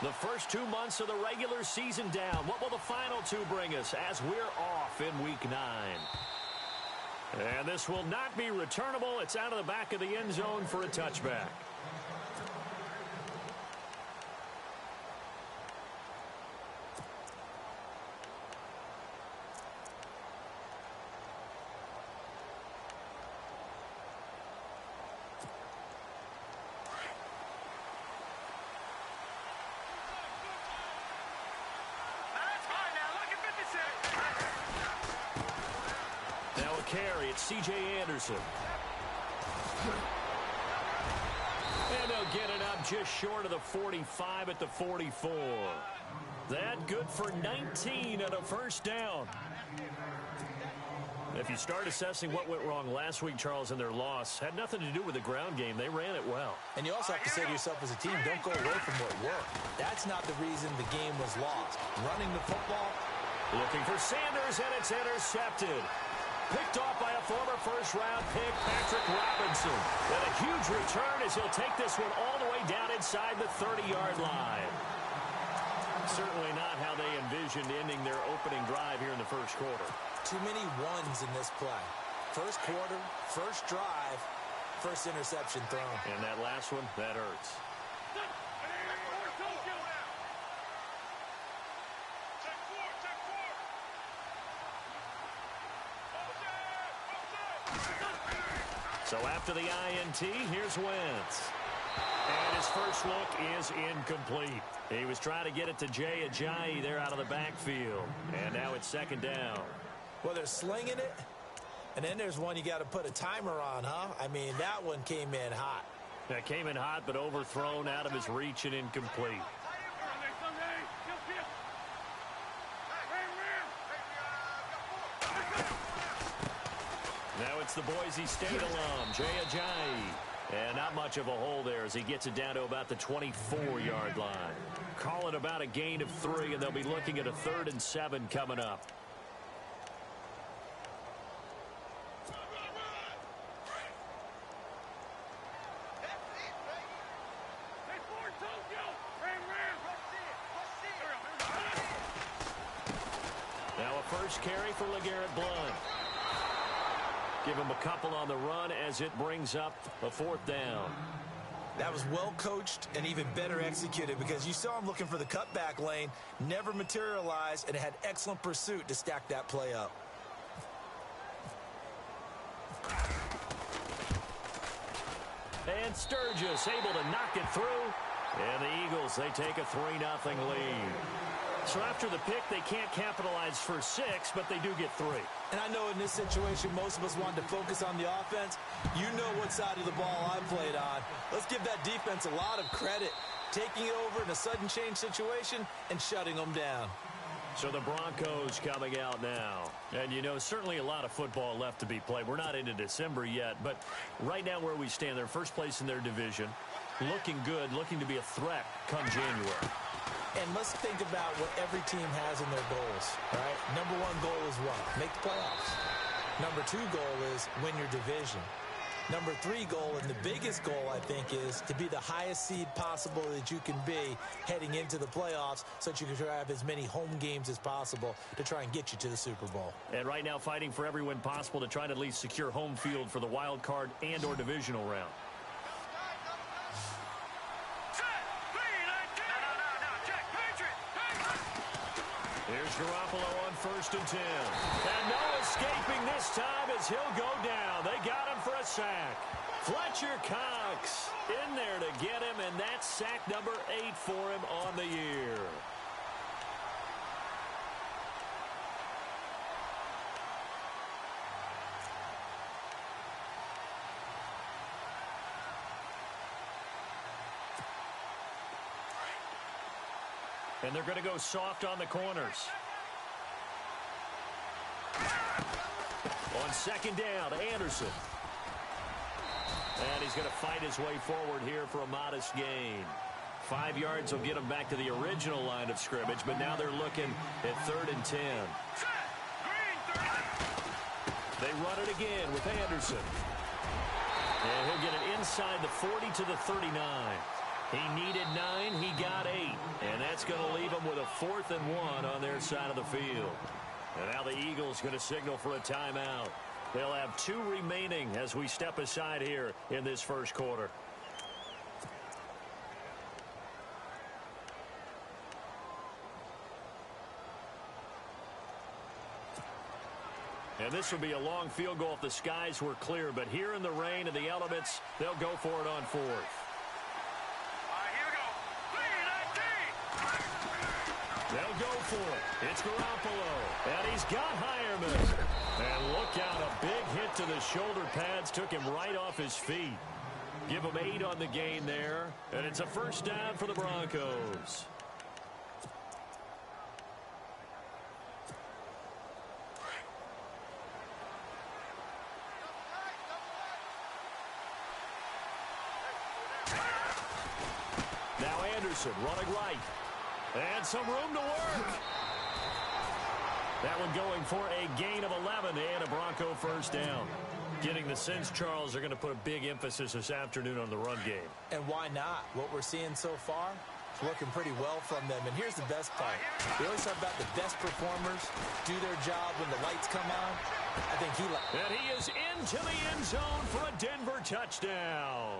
The first 2 months of the regular season down. What will the final two bring us as we're off in Week 9? And this will not be returnable. It's out of the back of the end zone for a touchback. Carry, it's C.J. Anderson. And they'll get it up just short of the 45 at the 44. That good for 19 and a first down. If you start assessing what went wrong last week, Charles, in their loss, had nothing to do with the ground game. They ran it well. And you also have to say to yourself as a team, don't go away from what worked. That's not the reason the game was lost. Running the football. Looking for Sanders, and it's intercepted. Picked off by a former first-round pick, Patrick Robinson. And a huge return as he'll take this one all the way down inside the 30-yard line. Certainly not how they envisioned ending their opening drive here in the first quarter. Too many ones in this play. First quarter, first drive, first interception thrown. And that last one, that hurts. So after the INT, here's Wentz. And his first look is incomplete. He was trying to get it to Jay Ajayi there out of the backfield. And now it's second down. Well, they're slinging it. And then there's one you got to put a timer on, huh? I mean, that one came in hot. That came in hot, but overthrown out of his reach and incomplete. Now it's the Boise State alum, Jay Ajayi. And not much of a hole there as he gets it down to about the 24-yard line. Call it about a gain of 3, and they'll be looking at a 3rd and 7 coming up. Now a first carry for LeGarrette Blount. Give him a couple on the run as it brings up a 4th down. That was well coached and even better executed because you saw him looking for the cutback lane, never materialized, and had excellent pursuit to stack that play up. And Sturgis able to knock it through. And the Eagles, they take a 3-0 lead. So after the pick, they can't capitalize for 6, but they do get 3. And I know in this situation, most of us wanted to focus on the offense. You know what side of the ball I played on. Let's give that defense a lot of credit. Taking it over in a sudden change situation and shutting them down. So the Broncos coming out now. And, you know, certainly a lot of football left to be played. We're not into December yet, but right now where we stand, they're first place in their division. Looking good, looking to be a threat come January. And let's think about what every team has in their goals, all right? Number 1 goal is what? Make the playoffs. Number 2 goal is win your division. Number 3 goal, and the biggest goal, I think, is to be the highest seed possible that you can be heading into the playoffs so that you can have as many home games as possible to try and get you to the Super Bowl. And right now fighting for every win possible to try to at least secure home field for the wild card and or divisional round. Here's Garoppolo on 1st and 10. And no escaping this time as he'll go down. They got him for a sack. Fletcher Cox in there to get him, and that's sack number 8 for him on the year. And they're going to go soft on the corners. On 2nd down, Anderson. And he's going to fight his way forward here for a modest gain. 5 yards will get him back to the original line of scrimmage, but now they're looking at 3rd and 10. They run it again with Anderson. And he'll get it inside the 40 to the 39. He needed 9, he got 8. And That's going to leave them with a 4th and 1 on their side of the field. And now the Eagles going to signal for a timeout. They'll have 2 remaining as we step aside here in this first quarter. And this would be a long field goal if the skies were clear. But here in the rain and the elements, they'll go for it on 4th. Here we go. They'll go for it. It's Garoppolo. And he's got Hireman. And look out, a big hit to the shoulder pads. Took him right off his feet. Give him 8 on the gain there. And it's a first down for the Broncos. Now Anderson running right. And some room to work. That one going for a gain of 11 and a Bronco first down. Getting the sense, Charles, are going to put a big emphasis this afternoon on the run game. And why not? What we're seeing so far is working pretty well from them. And here's the best part. We always talk about the best performers do their job when the lights come on. I think And he is into the end zone for a Denver touchdown.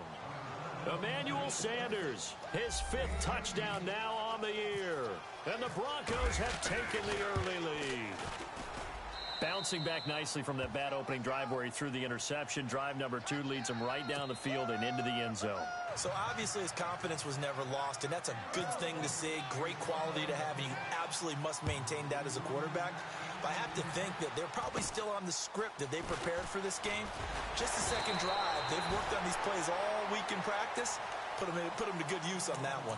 Emmanuel Sanders, his 5th touchdown now on the year. And the Broncos have taken the early lead. Bouncing back nicely from that bad opening drive where he threw the interception. Drive number 2 leads him right down the field and into the end zone. So obviously his confidence was never lost, and that's a good thing to see. Great quality to have, and you absolutely must maintain that as a quarterback. But I have to think that they're probably still on the script that they prepared for this game. Just the second drive. They've worked on these plays all week in practice. Put them to good use on that one.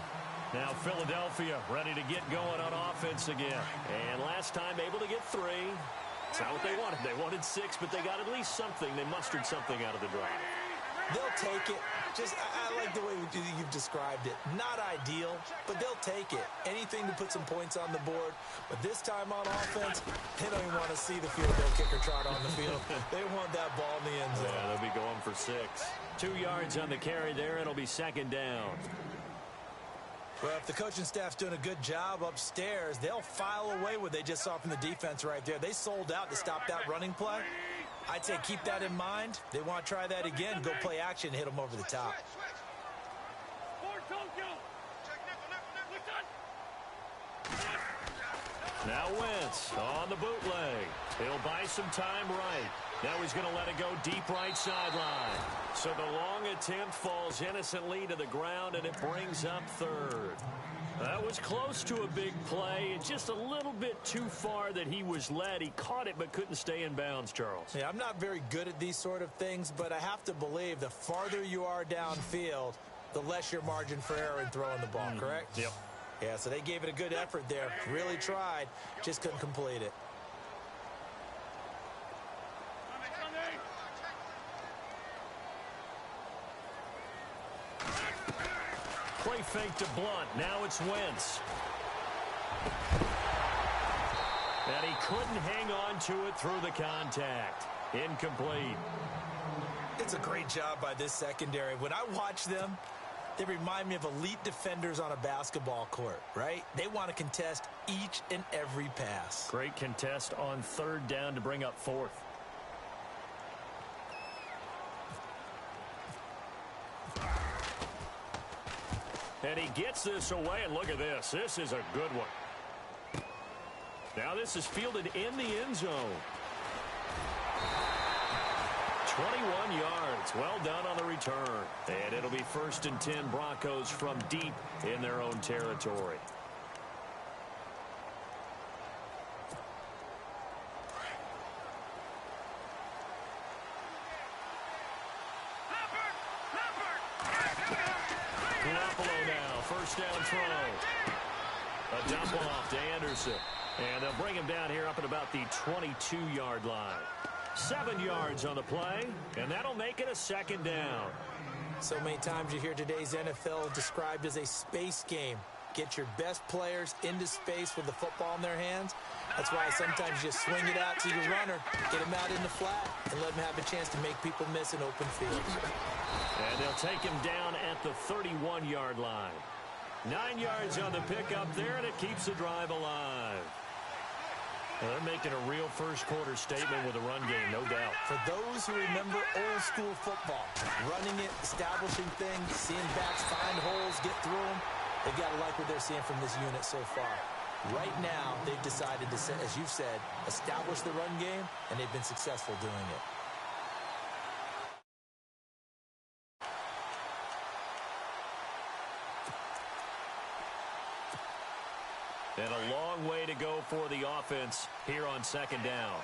Now Philadelphia ready to get going on offense again. And last time able to get 3. It's not what they wanted. They wanted 6, but they got at least something. They mustered something out of the drive. They'll take it. I like the way you've described it. Not ideal, but they'll take it. Anything to put some points on the board. But this time on offense, they don't even want to see the field goal kicker trot on the field. They want that ball in the end zone. Yeah, they'll be going for 6. 2 yards on the carry there. It'll be second down. Well, if the coaching staff's doing a good job upstairs, they'll file away what they just saw from the defense right there. They sold out to stop that running play. I'd say keep that in mind. They want to try that again, go play action, hit them over the top. Now Wentz on the bootleg. He'll buy some time right. Now he's going to let it go deep right sideline. So the long attempt falls innocently to the ground, and it brings up 3rd. That was close to a big play. Just a little bit too far that he was led. He caught it but couldn't stay in bounds, Charles. Yeah, I'm not very good at these sort of things, but I have to believe the farther you are downfield, the less your margin for error in throwing the ball, correct? Yep. Yeah, so they gave it a good effort there. Really tried, just couldn't complete it. Play fake to Blunt. Now it's Wentz. And he couldn't hang on to it through the contact. Incomplete. It's a great job by this secondary. When I watch them, they remind me of elite defenders on a basketball court, right? They want to contest each and every pass. Great contest on 3rd down to bring up 4th. And he gets this away, and look at this. This is a good one. Now this is fielded in the end zone. 21 yards. Well done on the return. And it'll be 1st and 10 Broncos from deep in their own territory. Garoppolo now, first down throw. A dump off to Anderson. And they'll bring him down here up at about the 22-yard line. 7 yards on the play, and that'll make it a 2nd down. So many times you hear today's NFL described as a space game. Get your best players into space with the football in their hands. That's why sometimes you just swing it out to your runner, get him out in the flat, and let him have a chance to make people miss an open field. And they'll take him down at the 31-yard line. 9 yards on the pickup there, and it keeps the drive alive. Well, they're making a real first-quarter statement with a run game, no doubt. For those who remember old-school football, running it, establishing things, seeing backs find holes, get through them, they've got to like what they're seeing from this unit so far. Right now, they've decided to, as you've said, establish the run game, and they've been successful doing it. And a long way to go for the offense here on second down.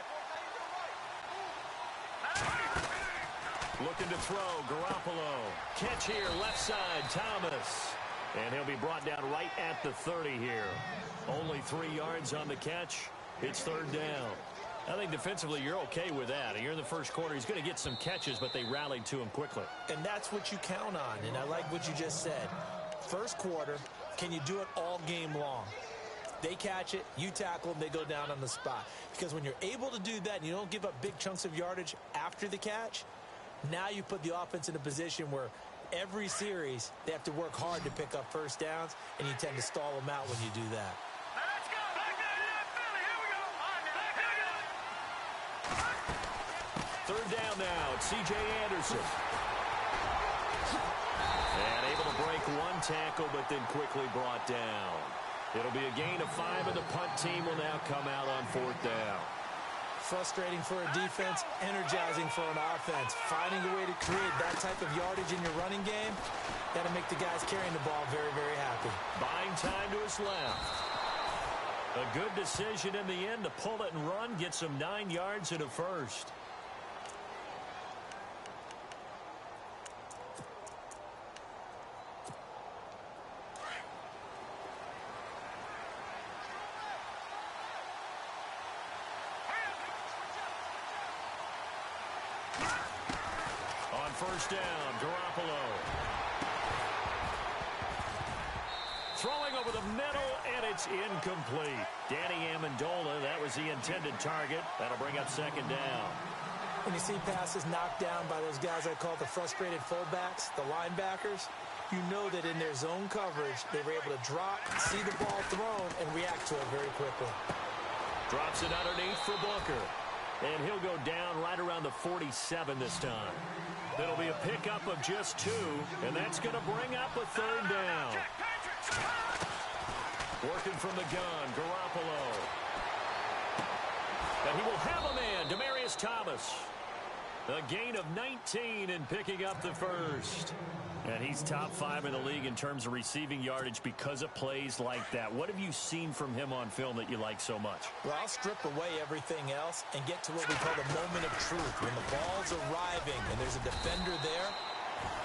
Looking to throw, Garoppolo. Catch here, left side, Thomas. And he'll be brought down right at the 30 here. Only 3 yards on the catch. It's third down. I think defensively you're okay with that. You're in the first quarter. He's going to get some catches, but they rallied to him quickly. And that's what you count on, and I like what you just said. First quarter, can you do it all game long? They catch it, you tackle them, they go down on the spot. Because when you're able to do that and you don't give up big chunks of yardage after the catch, now you put the offense in a position where every series they have to work hard to pick up first downs, and you tend to stall them out when you do that. Let's go. Back there, yeah, Philly. Here we go. Third down now. It's C.J. Anderson. And able to break one tackle, but then quickly brought down. It'll be a gain of 5, and the punt team will now come out on fourth down. Frustrating for a defense, energizing for an offense. Finding a way to create that type of yardage in your running game, got to make the guys carrying the ball very, very happy. Buying time to his left. A good decision in the end to pull it and run, get some 9 yards and a first. First down, Garoppolo. Throwing over the middle, and it's incomplete. Danny Amendola, that was the intended target. That'll bring up second down. When you see passes knocked down by those guys I call the frustrated fullbacks, the linebackers, you know that in their zone coverage, they were able to drop, see the ball thrown, and react to it very quickly. Drops it underneath for Booker. And he'll go down right around the 47 this time. It'll be a pickup of just 2, and that's going to bring up a third down. Working from the gun, Garoppolo. And he will have a man, Demaryius Thomas. A gain of 19 and picking up the first. And he's top 5 in the league in terms of receiving yardage because of plays like that. What have you seen from him on film that you like so much? Well, I'll strip away everything else and get to what we call the moment of truth. When the ball's arriving and there's a defender there,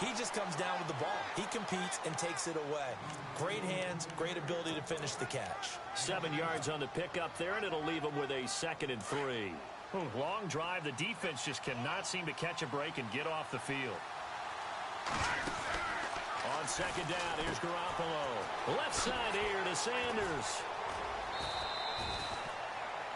he just comes down with the ball. He competes and takes it away. Great hands, great ability to finish the catch. 7 yards on the pickup there, and it'll leave him with a 2nd and 3. Long drive. The defense just cannot seem to catch a break and get off the field. On second down, here's Garoppolo. Left side here to Sanders.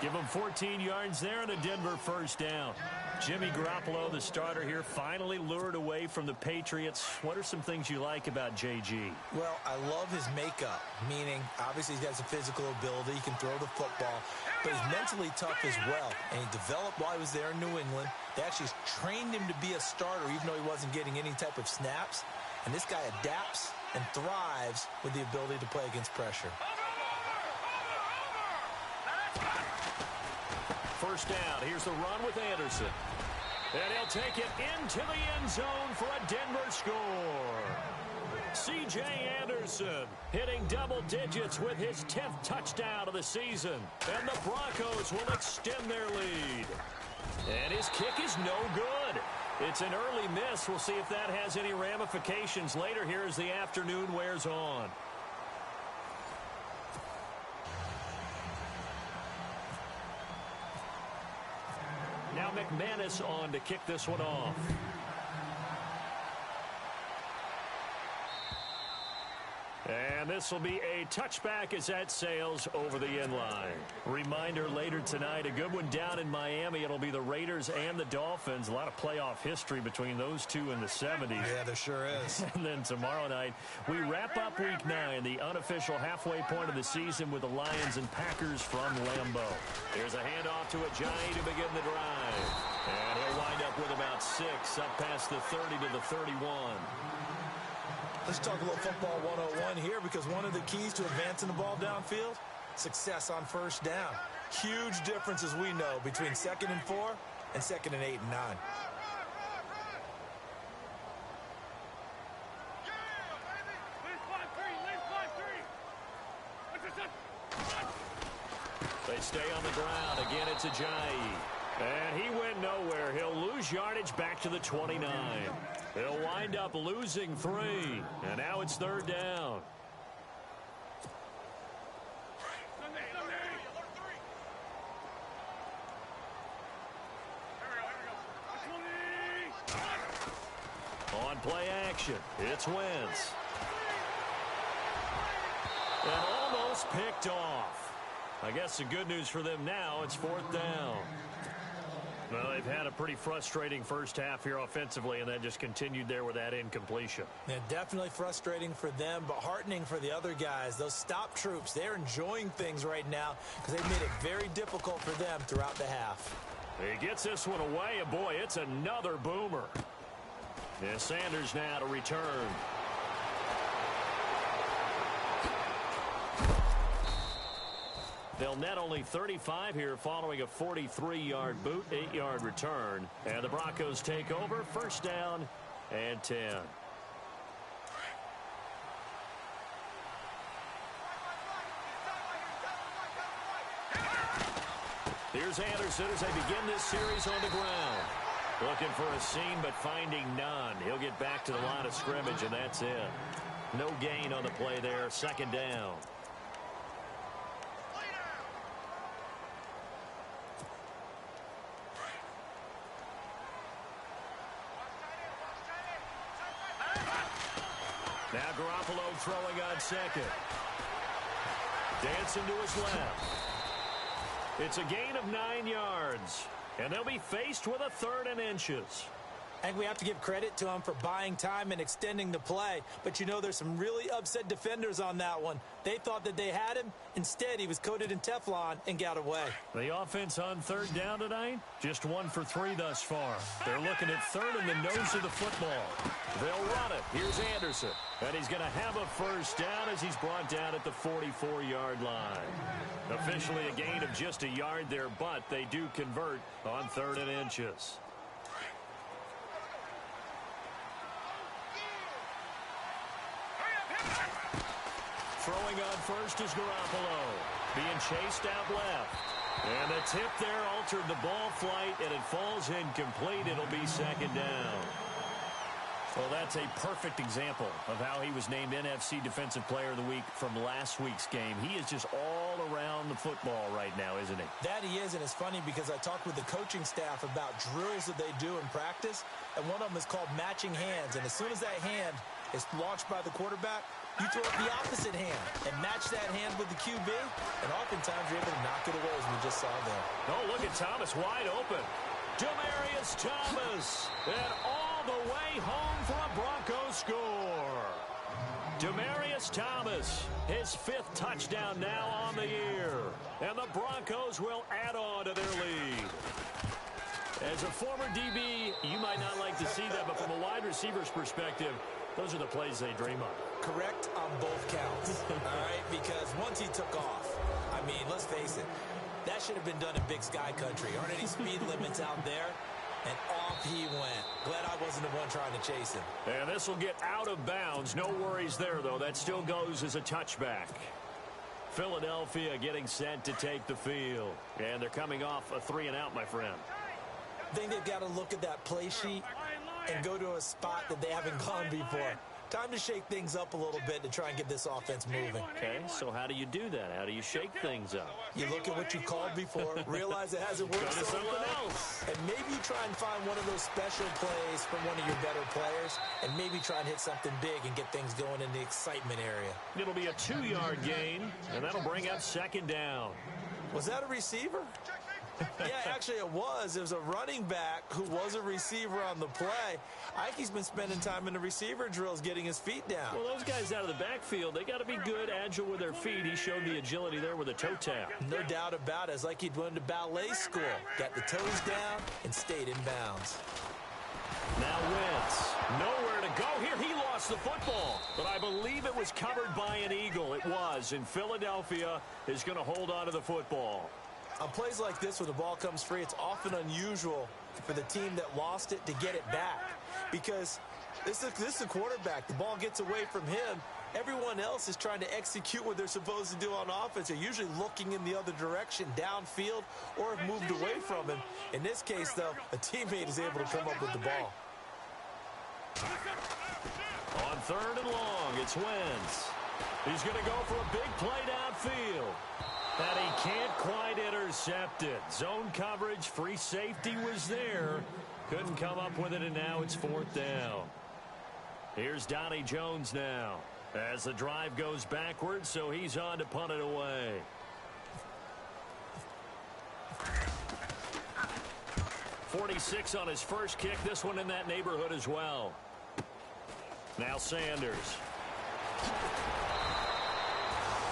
Give him 14 yards there and a Denver first down. Jimmy Garoppolo, the starter here, finally lured away from the Patriots. What are some things you like about JG? Well, I love his makeup, meaning obviously he's got some physical ability. He can throw the football, but he's mentally tough as well. And he developed while he was there in New England. They actually trained him to be a starter even though he wasn't getting any type of snaps. And this guy adapts and thrives with the ability to play against pressure. First down. Here's the run with Anderson. And he'll take it into the end zone for a Denver score. C.J. Anderson hitting double digits with his 10th touchdown of the season. And the Broncos will extend their lead. And his kick is no good. It's an early miss. We'll see if that has any ramifications later here as the afternoon wears on. Now McManus on to kick this one off. And And this will be a touchback as that sails over the end line. Reminder later tonight, a good one down in Miami. It'll be the Raiders and the Dolphins. A lot of playoff history between those two in the 70s. Yeah, there sure is. And then tomorrow night, we wrap up Week 9, the unofficial halfway point of the season with the Lions and Packers from Lambeau. Here's a handoff to Ajayi to begin the drive. And he'll wind up with about 6 up past the 30 to the 31. Let's talk a little football 101 here, because one of the keys to advancing the ball downfield, success on first down. Huge difference, as we know, between 2nd and 4 and 2nd and 8 and 9. They stay on the ground. Again, it's Ajayi. And he went nowhere. He'll lose yardage back to the 29. He'll wind up losing 3. And now it's 3rd down. On play action, it's Wentz. And almost picked off. I guess the good news for them now, it's 4th down. Well, they've had a pretty frustrating first half here offensively, and then just continued there with that incompletion. Yeah, definitely frustrating for them, but heartening for the other guys. Those stop troops, they're enjoying things right now because they've made it very difficult for them throughout the half. He gets this one away, and boy, it's another boomer. And Sanders now to return. They'll net only 35 here following a 43-yard boot, 8-yard return. And the Broncos take over, 1st down and 10. Here's Anderson as they begin this series on the ground. Looking for a seam, but finding none. He'll get back to the line of scrimmage, and that's it. No gain on the play there, 2nd down. Now Garoppolo throwing on 2nd. Dancing to his left. It's a gain of 9 yards. And they'll be faced with a 3rd and inches. I think we have to give credit to him for buying time and extending the play. But, you know, there's some really upset defenders on that one. They thought that they had him. Instead, he was coated in Teflon and got away. The offense on 3rd down tonight, just 1 for 3 thus far. They're looking at 3rd in the nose of the football. They'll run it. Here's Anderson. And he's going to have a 1st down as he's brought down at the 44-yard line. Officially a gain of just a yard there, but they do convert on 3rd and inches. Throwing on first is Garoppolo. Being chased out left. And the tip there altered the ball flight, and it falls incomplete. It'll be 2nd down. Well, that's a perfect example of how he was named NFC Defensive Player of the Week from last week's game. He is just all around the football right now, isn't he? That he is, and it's funny because I talked with the coaching staff about drills that they do in practice, and one of them is called matching hands. And as soon as that hand is launched by the quarterback, you throw up the opposite hand and match that hand with the QB, and oftentimes you're able to knock it away, as we just saw there. Oh, look at Thomas wide open. Demaryius Thomas, and all the way home for a Broncos score. Demaryius Thomas, his 5th touchdown now on the year, and the Broncos will add on to their lead. As a former DB, you might not like to see that, but from a wide receiver's perspective, those are the plays they dream of. Correct on both counts, all right? Because once he took off, I mean, let's face it, that should have been done in Big Sky Country. Aren't any speed limits out there? And off he went. Glad I wasn't the one trying to chase him. And this will get out of bounds. No worries there, though. That still goes as a touchback. Philadelphia getting set to take the field. And they're coming off a 3-and-out, my friend. I think they've got to look at that play sheet and go to a spot that they haven't gone before. Time to shake things up a little bit to try and get this offense moving. Okay, so how do you do that? How do you shake things up? You look at what you called before, realize it hasn't worked so well, and maybe you try and find one of those special plays from one of your better players, and maybe try and hit something big and get things going in the excitement area. It'll be a 2-yard gain, and that'll bring up second down. Was that a receiver? Yeah, actually it was. It was a running back who was a receiver on the play. I think he's been spending time in the receiver drills getting his feet down. Well, those guys out of the backfield, they got to be good, agile with their feet. He showed the agility there with a toe tap. No doubt about it. It's like he'd went to ballet school. Got the toes down and stayed in bounds. Now Wentz, nowhere to go here. He lost the football, but I believe it was covered by an Eagle. It was, and Philadelphia is going to hold on to the football. On plays like this where the ball comes free, it's often unusual for the team that lost it to get it back, because this is a quarterback. The ball gets away from him. Everyone else is trying to execute what they're supposed to do on offense. They're usually looking in the other direction, downfield, or have moved away from him. In this case, though, a teammate is able to come up with the ball. On 3rd and long, it's Wentz. He's going to go for a big play downfield. And he can't quite intercept it. Zone coverage, free safety was there. Couldn't come up with it, and now it's 4th down. Here's Donnie Jones now as the drive goes backwards, so he's on to punt it away. .46 on his first kick. This one in that neighborhood as well. Now Sanders.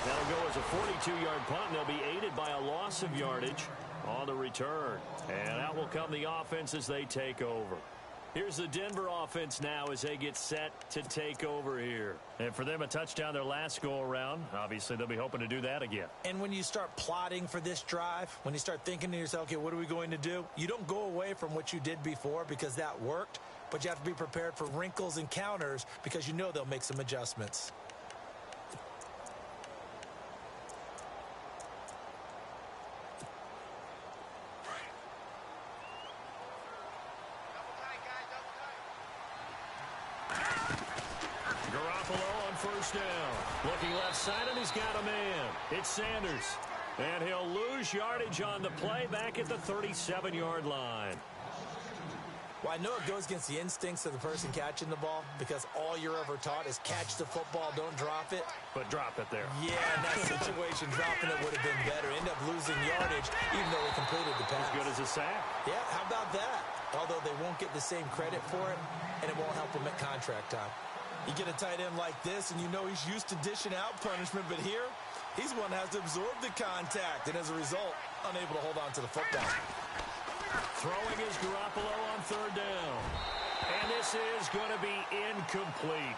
That'll go as a 42-yard punt, and they'll be aided by a loss of yardage on the return. And out will come the offense as they take over. Here's the Denver offense now as they get set to take over here. And for them, a touchdown their last go-around. Obviously, they'll be hoping to do that again. And when you start plotting for this drive, when you start thinking to yourself, okay, what are we going to do? You don't go away from what you did before because that worked, but you have to be prepared for wrinkles and counters because you know they'll make some adjustments. First down. Looking left side, and he's got a man. It's Sanders. And he'll lose yardage on the play back at the 37-yard line. Well, I know it goes against the instincts of the person catching the ball because all you're ever taught is catch the football, don't drop it. But drop it there. Yeah, in that situation, dropping it would have been better. End up losing yardage, even though they completed the pass. As good as a sack. Yeah, how about that? Although they won't get the same credit for it, and it won't help them at contract time. You get a tight end like this, and you know he's used to dishing out punishment, but here, he's one that has to absorb the contact, and as a result, unable to hold on to the football. Throwing is Garoppolo on 3rd down. And this is going to be incomplete.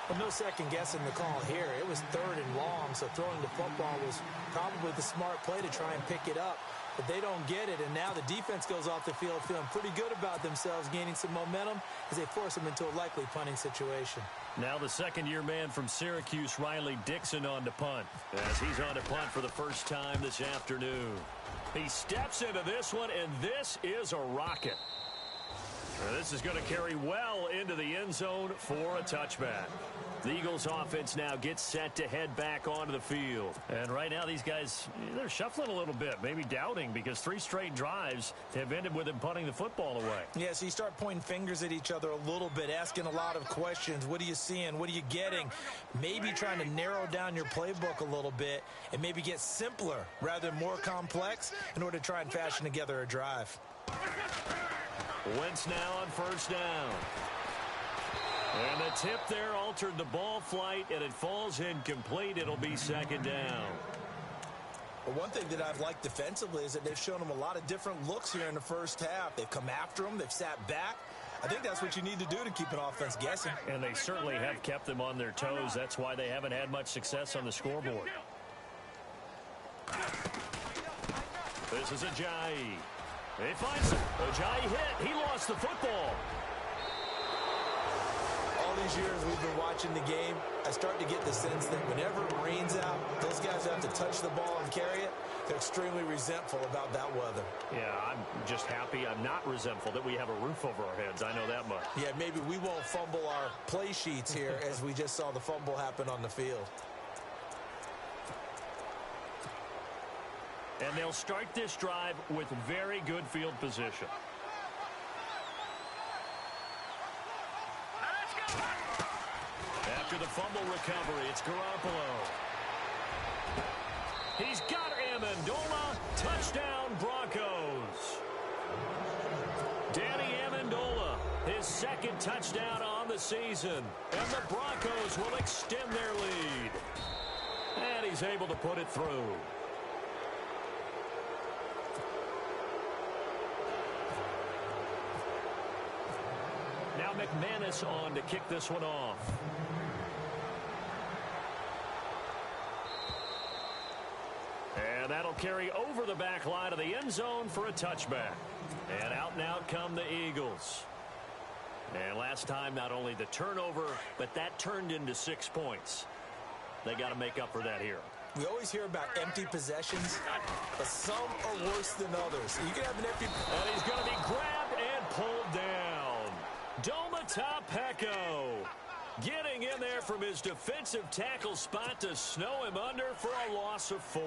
Well, no second guessing the call here. It was 3rd and long, so throwing the football was probably the smart play to try and pick it up. But they don't get it, and now the defense goes off the field feeling pretty good about themselves, gaining some momentum as they force them into a likely punting situation. Now the second-year man from Syracuse, Riley Dixon, on to punt. As he's on to punt for the first time this afternoon. He steps into this one, and this is a rocket. Now, this is going to carry well into the end zone for a touchback. The Eagles offense now gets set to head back onto the field. And right now these guys, they're shuffling a little bit, maybe doubting, because 3 straight drives have ended with them punting the football away. Yeah, so you start pointing fingers at each other a little bit, asking a lot of questions. What are you seeing? What are you getting? Maybe trying to narrow down your playbook a little bit and maybe get simpler rather than more complex in order to try and fashion together a drive. Wentz now on 1st down. And the tip there altered the ball flight, and it falls incomplete. It'll be 2nd down. Well, one thing that I've liked defensively is that they've shown them a lot of different looks here in the first half. They've come after them. They've sat back. I think that's what you need to do to keep an offense guessing. And they certainly have kept them on their toes. That's why they haven't had much success on the scoreboard. This is Ajayi. He finds him. Ajayi hit. He lost the football. All these years we've been watching the game, I start to get the sense that whenever it rains out, those guys have to touch the ball and carry it. They're extremely resentful about that weather. Yeah, I'm just happy I'm not resentful that we have a roof over our heads. I know that much. Yeah, maybe we won't fumble our play sheets here as we just saw the fumble happen on the field. And they'll start this drive with very good field position. After the fumble recovery, it's Garoppolo. He's got Amendola. Touchdown, Broncos. Danny Amendola, his second touchdown on the season. And the Broncos will extend their lead. And he's able to put it through. Now McManus on to kick this one off. And that'll carry over the back line of the end zone for a touchback. And out come the Eagles. And last time, not only the turnover, but that turned into 6 points. They got to make up for that here. We always hear about empty possessions, but some are worse than others. You can have an empty... And he's going to be grabbed and pulled down. Domata-Peko getting in there from his defensive tackle spot to snow him under for a loss of 4.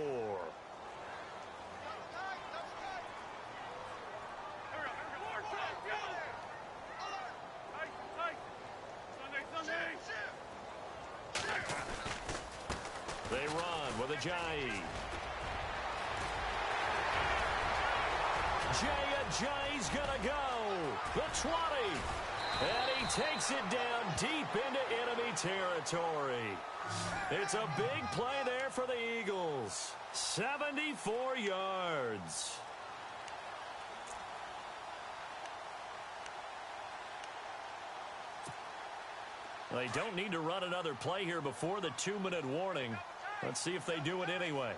They run with Ajayi. Ajayi's gonna go. The 20. And he takes it down deep into enemy territory. It's a big play there for the Eagles. 74 yards. They don't need to run another play here before the 2-minute warning. Let's see if they do it anyway.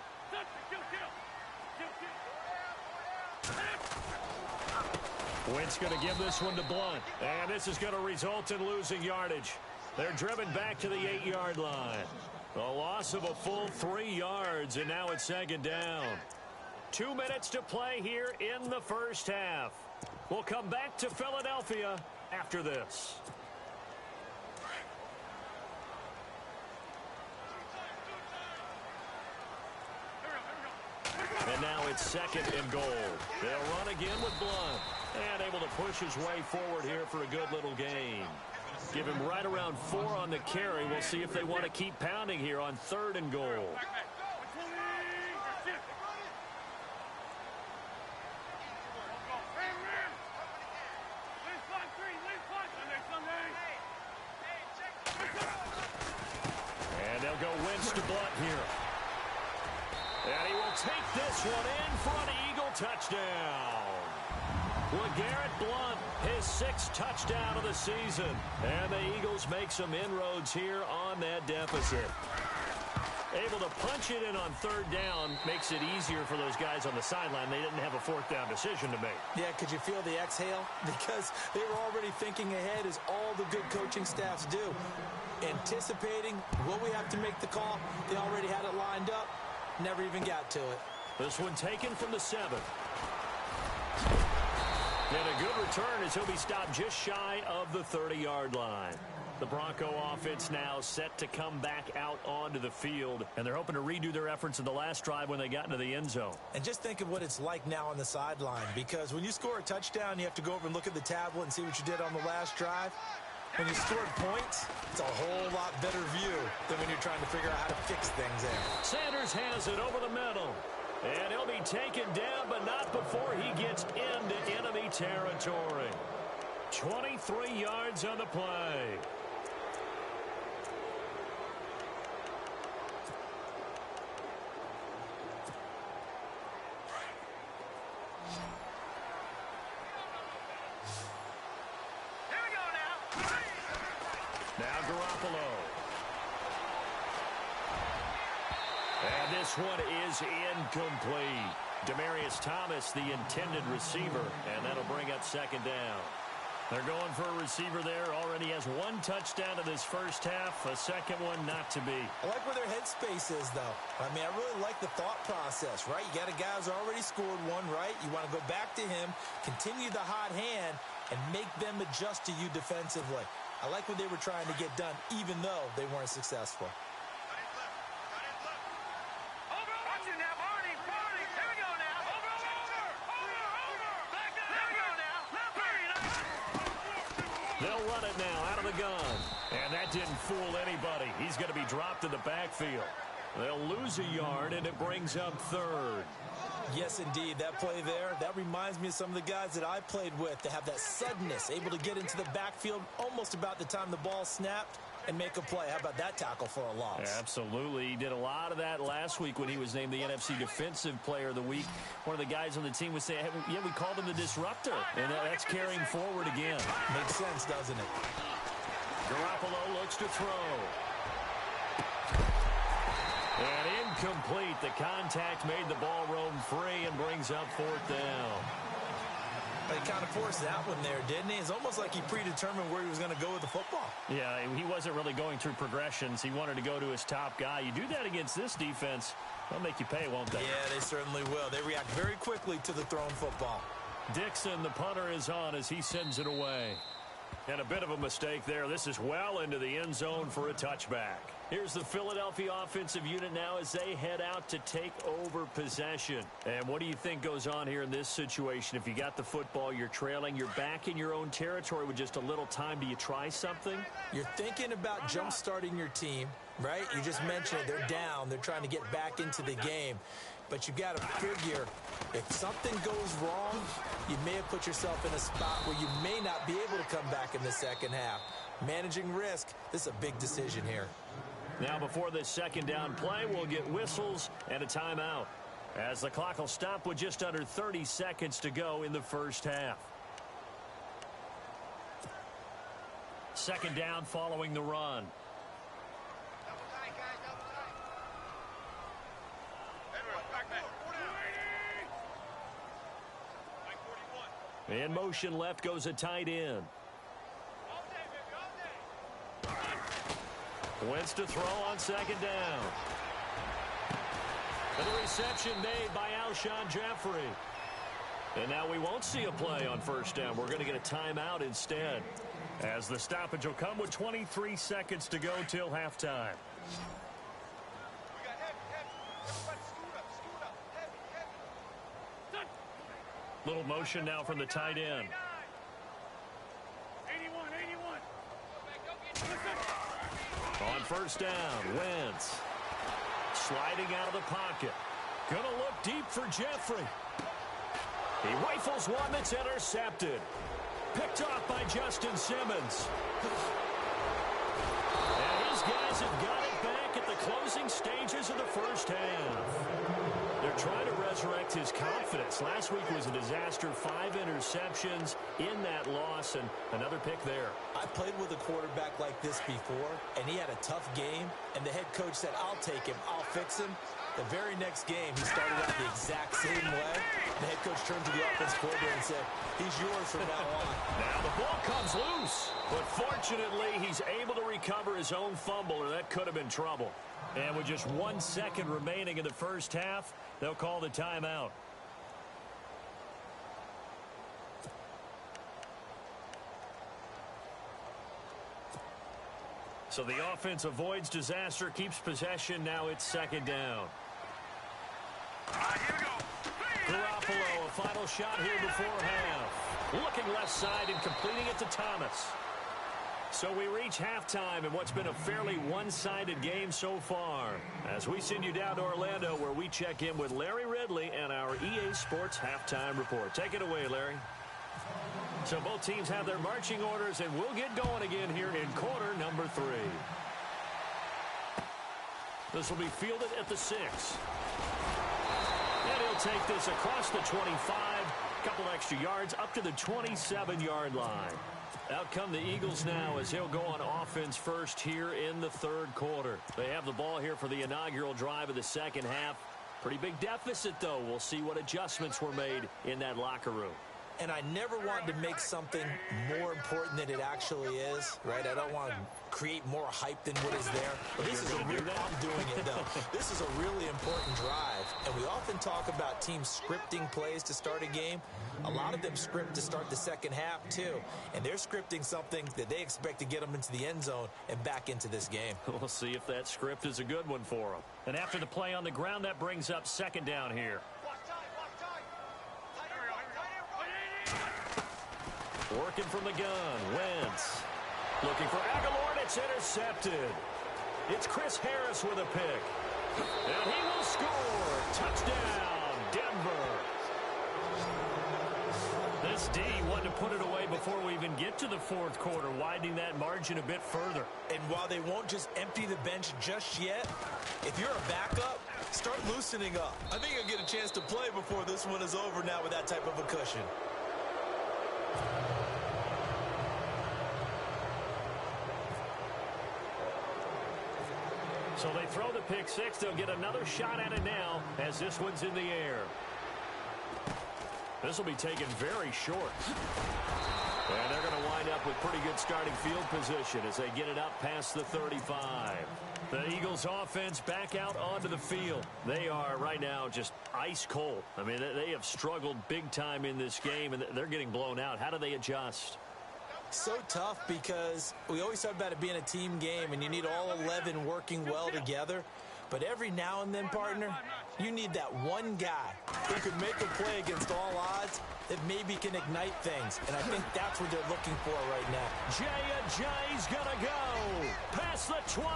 Wentz going to give this one to Blunt. And this is going to result in losing yardage. They're driven back to the 8-yard line. A loss of a full 3 yards, and now it's second down. 2 minutes to play here in the first half. We'll come back to Philadelphia after this. And now it's second and goal. They'll run again with Blunt. And able to push his way forward here for a good little gain. Give him right around 4 on the carry. We'll see if they want to keep pounding here on 3rd and goal. And they'll go Wentz to Blunt here. And he will take this one in for an Eagle touchdown. LeGarrette Blunt, his 6th touchdown of the season. And the Eagles make some inroads here on that deficit. Able to punch it in on 3rd down makes it easier for those guys on the sideline. They didn't have a 4th down decision to make. Yeah, could you feel the exhale? Because they were already thinking ahead, as all the good coaching staffs do. Anticipating what we have to make the call. They already had it lined up. Never even got to it. This one taken from the 7. And a good return as he'll be stopped just shy of the 30-yard line. The Bronco offense now set to come back out onto the field, and they're hoping to redo their efforts in the last drive when they got into the end zone. And just think of what it's like now on the sideline, because when you score a touchdown, you have to go over and look at the tablet and see what you did on the last drive. When you scored points, it's a whole lot better view than when you're trying to figure out how to fix things there. Sanders has it over the middle. And he'll be taken down, but not before he gets into enemy territory. 23 yards on the play. Here we go now. Now Garoppolo. And this one is incomplete. Demaryius Thomas, the intended receiver, and that'll bring up second down. They're going for a receiver there. Already has one touchdown in this first half. A second one not to be. I like where their headspace is, though. I mean, I really like the thought process, right? You got a guy who's already scored one, right? You want to go back to him, continue the hot hand, and make them adjust to you defensively. I like what they were trying to get done, even though they weren't successful. They'll run it now out of the gun. And that didn't fool anybody. He's going to be dropped in the backfield. They'll lose a yard, and it brings up third. Yes, indeed. That play there, that reminds me of some of the guys that I played with. They have that suddenness, able to get into the backfield almost about the time the ball snapped and make a play. How about that tackle for a loss? Absolutely. He did a lot of that last week when he was named the NFC Defensive Player of the Week. One of the guys on the team would say, hey, yeah, we called him the disruptor. And that's carrying forward again. Makes sense, doesn't it? Garoppolo looks to throw. And incomplete. The contact made the ball roam free and brings up fourth down. He kind of forced that one there, didn't he? It's almost like he predetermined where he was going to go with the football. Yeah, he wasn't really going through progressions. He wanted to go to his top guy. You do that against this defense, they'll make you pay, won't they? Yeah, they certainly will. They react very quickly to the thrown football. Dixon, the punter, is on as he sends it away. And a bit of a mistake there. This is well into the end zone for a touchback. Here's the Philadelphia offensive unit now as they head out to take over possession. And what do you think goes on here in this situation? If you got the football, you're trailing, you're back in your own territory with just a little time. Do you try something? You're thinking about jump-starting your team, right? You just mentioned it. They're down. They're trying to get back into the game. But you got to figure, if something goes wrong, you may have put yourself in a spot where you may not be able to come back in the second half. Managing risk, this is a big decision here. Now before this second down play, we'll get whistles and a timeout, as the clock will stop with just under 30 seconds to go in the first half. Second down following the run. In motion left goes a tight end. Wentz to throw on second down. And the reception made by Alshon Jeffrey. And now we won't see a play on first down. We're going to get a timeout instead, as the stoppage will come with 23 seconds to go till halftime. Little motion now from the tight end. 81. On first down, Wentz sliding out of the pocket. Gonna look deep for Jeffrey. He rifles one that's intercepted. Picked off by Justin Simmons. And his guys have got it back at the closing stages of the first half. They're trying to resurrect his confidence. Last week was a disaster. 5 interceptions in that loss, and another pick there. I played with a quarterback like this before, and he had a tough game, and the head coach said, I'll take him, I'll fix him. The very next game, he started out the exact same way. The head coach turned to the offense coordinator and said, he's yours from now on. Now the ball comes loose, but fortunately, he's able to recover his own fumble, or that could have been trouble. And with just 1 second remaining in the first half, they'll call the timeout. So the offense avoids disaster, keeps possession. Now it's second down. Here we go. Garoppolo, a final shot here before half. Looking left side and completing it to Thomas. So we reach halftime in what's been a fairly one-sided game so far, as we send you down to Orlando, where we check in with Larry Ridley and our EA Sports Halftime Report. Take it away, Larry. So both teams have their marching orders, and we'll get going again here in quarter number 3. This will be fielded at the 6. And he'll take this across the 25, a couple extra yards, up to the 27-yard line. Out come the Eagles now as he'll go on offense first here in the third quarter. They have the ball here for the inaugural drive of the second half. Pretty big deficit, though. We'll see what adjustments were made in that locker room. And I never want to make something more important than it actually is, right? I don't want to create more hype than what is there. But this is I'm doing it, though. This is a really important drive. And we often talk about teams scripting plays to start a game. A lot of them script to start the second half, too. And they're scripting something that they expect to get them into the end zone and back into this game. We'll see if that script is a good one for them. And after the play on the ground, that brings up second down here. Working from the gun, Wentz. Looking for Rigg-A-Mortiss, and it's intercepted. It's Chris Harris with a pick. And he will score. Touchdown, Denver. This D wanted to put it away before we even get to the fourth quarter, widening that margin a bit further. And while they won't just empty the bench just yet, if you're a backup, start loosening up. I think you'll get a chance to play before this one is over now with that type of a cushion. So they throw the pick six. They'll get another shot at it now as this one's in the air. This will be taken very short. And they're going to wind up with pretty good starting field position as they get it up past the 35. The Eagles offense back out onto the field. They are right now just ice cold. I mean, they have struggled big time in this game, and they're getting blown out. How do they adjust? So tough because we always talk about it being a team game and you need all 11 working well together. But every now and then, partner, you need that one guy who can make a play against all odds that maybe can ignite things. And I think that's what they're looking for right now. Jay's gonna go past the 20.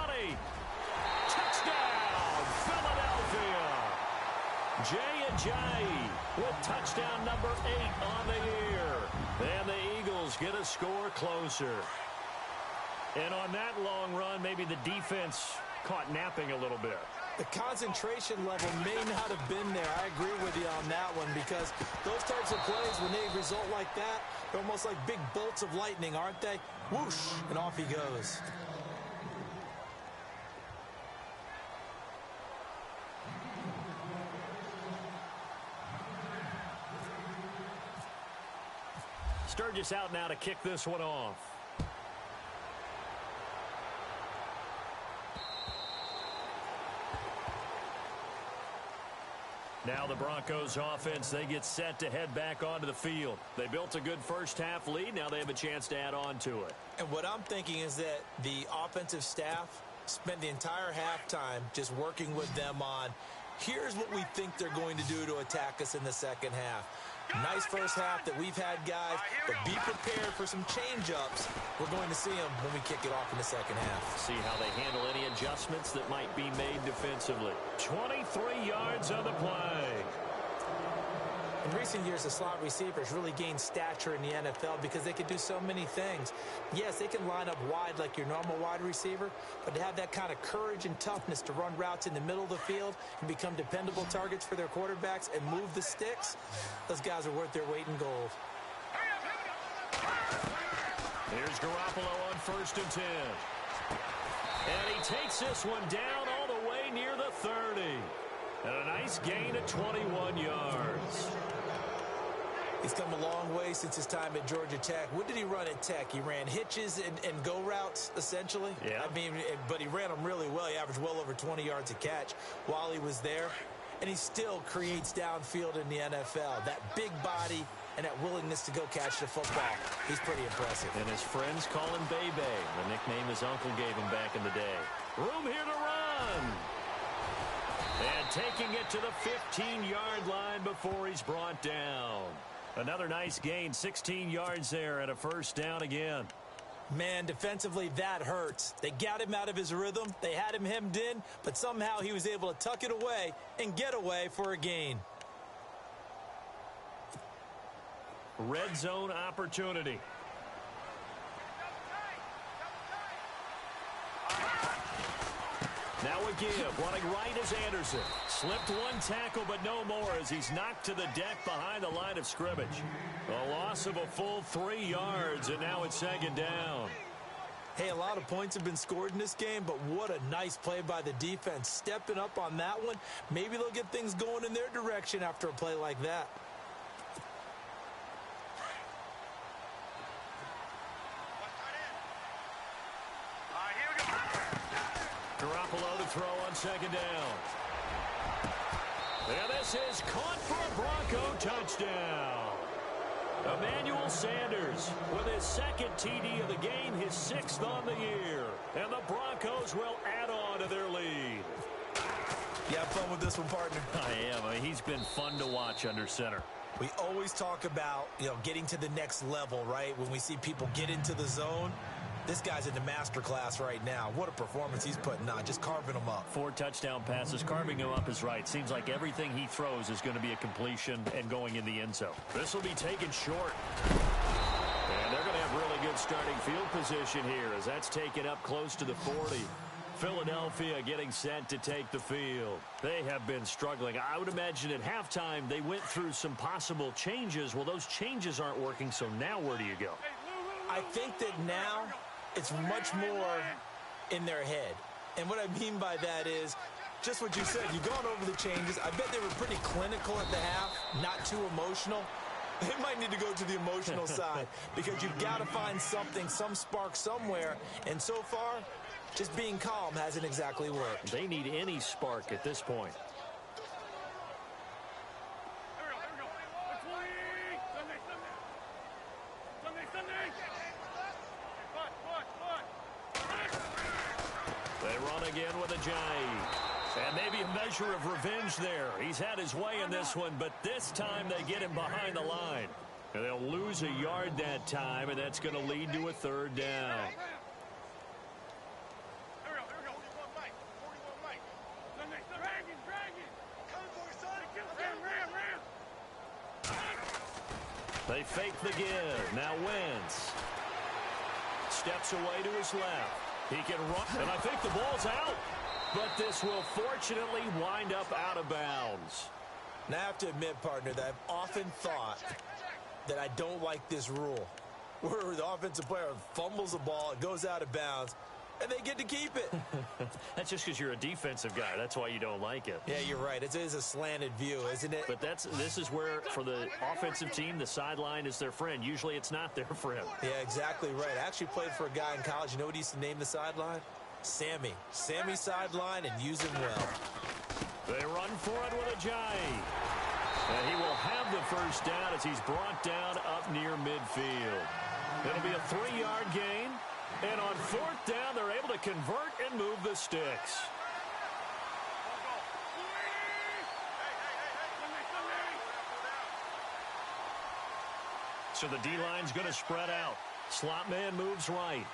Touchdown, Philadelphia. Jay with touchdown number 8 on the year. And the Eagles get a score closer. And on that long run, maybe the defense caught napping a little bit. The concentration level may not have been there. I agree with you on that one because those types of plays, when they result like that, they're almost like big bolts of lightning, aren't they? Whoosh, and off he goes. Sturgis out now to kick this one off. Now the Broncos offense, they get set to head back onto the field. They built a good first half lead. Now they have a chance to add on to it. And what I'm thinking is that the offensive staff spent the entire halftime just working with them on, here's what we think they're going to do to attack us in the second half. Nice first half that we've had, guys, but be prepared for some change-ups. We're going to see them when we kick it off in the second half. See how they handle any adjustments that might be made defensively. 23 yards on the play. In recent years, the slot receivers really gained stature in the NFL because they can do so many things. Yes, they can line up wide like your normal wide receiver, but to have that kind of courage and toughness to run routes in the middle of the field and become dependable targets for their quarterbacks and move the sticks, those guys are worth their weight in gold. Here's Garoppolo on 1st and 10. And he takes this one down all the way near the 30. And a nice gain of 21 yards. He's come a long way since his time at Georgia Tech. What did he run at Tech? He ran hitches and go routes, essentially. Yeah. I mean, but he ran them really well. He averaged well over 20 yards a catch while he was there. And he still creates downfield in the NFL. That big body and that willingness to go catch the football. He's pretty impressive. And his friends call him Bebe, the nickname his uncle gave him back in the day. Room here to run. And taking it to the 15-yard line before he's brought down. Another nice gain, 16 yards there and a first down again. Man, defensively, that hurts. They got him out of his rhythm. They had him hemmed in, but somehow he was able to tuck it away and get away for a gain. Red zone opportunity. Now a give, running right is Anderson. Slipped one tackle, but no more as he's knocked to the deck behind the line of scrimmage. A loss of a full 3 yards, and now it's second down. Hey, a lot of points have been scored in this game, but what a nice play by the defense. Stepping up on that one, maybe they'll get things going in their direction after a play like that. second down. And this is caught for a Bronco touchdown. Emmanuel Sanders with his second TD of the game, his 6th on the year. And the Broncos will add on to their lead. You have fun with this one, partner? I am. I mean, he's been fun to watch under center. We always talk about, getting to the next level, right? When we see people get into the zone. This guy's in the master class right now. What a performance he's putting on, just carving them up. 4 touchdown passes. Carving him up is right. Seems like everything he throws is going to be a completion and going in the end zone. This will be taken short. And they're going to have really good starting field position here as that's taken up close to the 40. Philadelphia getting set to take the field. They have been struggling. I would imagine at halftime they went through some possible changes. Well, those changes aren't working, so now where do you go? I think that now it's much more in their head. And what I mean by that is just what you said. You've gone over the changes. I bet they were pretty clinical at the half, not too emotional. They might need to go to the emotional side because you've got to find something, some spark somewhere. And so far, just being calm hasn't exactly worked. They need any spark at this point. They run again with Ajayi. And maybe a measure of revenge there. He's had his way in this one, but this time they get him behind the line. And they'll lose a yard that time, and that's going to lead to a 3rd down. They fake the give. Now Wentz steps away to his left. He can run, and I think the ball's out. But this will fortunately wind up out of bounds. Now, I have to admit, partner, that I've often thought that I don't like this rule, where the offensive player fumbles the ball, it goes out of bounds, and they get to keep it. That's just because you're a defensive guy. That's why you don't like it. Yeah, you're right. It is a slanted view, isn't it? But this is where, for the offensive team, the sideline is their friend. Usually it's not their friend. Yeah, exactly right. I actually played for a guy in college. You know what he used to name the sideline? Sammy. Sammy sideline, and use him well. They run for it with Ajayi. And he will have the first down as he's brought down up near midfield. It'll be a 3-yard gain. And on 4th down, they're able to convert and move the sticks. So the D-line's going to spread out. Slot man moves right.